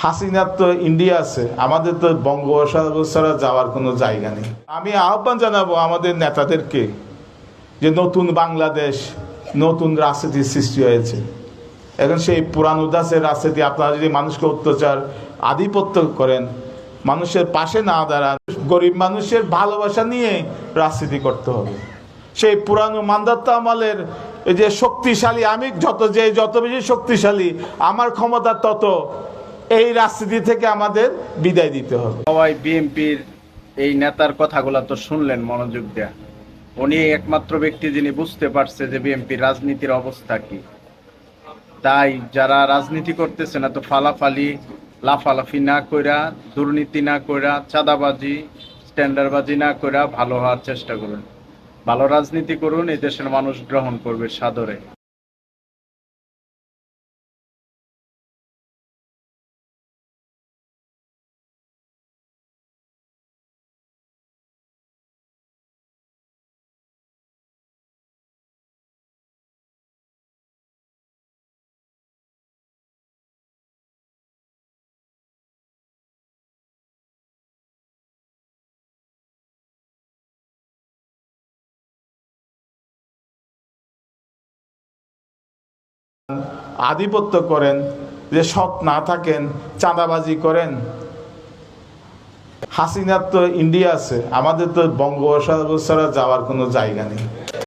হাসিনার তো ইন্ডিয়া আছে, আমাদের তো বঙ্গোপসাগর ছাড়া যাওয়ার কোনো জায়গা নেই। আমি আহ্বান জানাবো আমাদের নেতাদেরকে যে নতুন বাংলাদেশ, নতুন রাজনীতির সৃষ্টি হয়েছে। এখন সেই পুরানো দাসের রাজনীতি, আপনারা যদি মানুষকে অত্যাচার আধিপত্য করেন, মানুষের পাশে না দাঁড়ান, গরিব মানুষের ভালোবাসা নিয়ে রাজনীতি করতে হবে। সেই পুরানো মান্দাত্য আমলের এই যে শক্তিশালী, আমি যত বেশি শক্তিশালী আমার ক্ষমতা তত, এই রাজনীতি থেকে আমাদের বিদায় দিতে হবে। সবাই বিএনপির এই নেতার কথাগুলো তো শুনলেন মনোযোগ দেয়া। উনি একমাত্র ব্যক্তি যিনি বুঝতে পারছে যে বিএনপির রাজনীতির অবস্থা কি। তাই যারা রাজনীতি করতেছে না, তো ফালাফালি লাফালাফি না কইরা, দুর্নীতি না কইরা, চাঁদাবাজি স্ট্যান্ডারবাজি না কইরা ভালো হওয়ার চেষ্টা করুন, ভালো রাজনীতি করুন। এই দেশের মানুষ গ্রহণ করবে সাদরে। আধিপত্য করেন, যে সৎ না থাকেন, চাঁদাবাজি করেন। হাসিনার তো ইন্ডিয়া আছে, আমাদের তো বঙ্গোপসাগর ছাড়া যাওয়ার কোনো জায়গা নেই।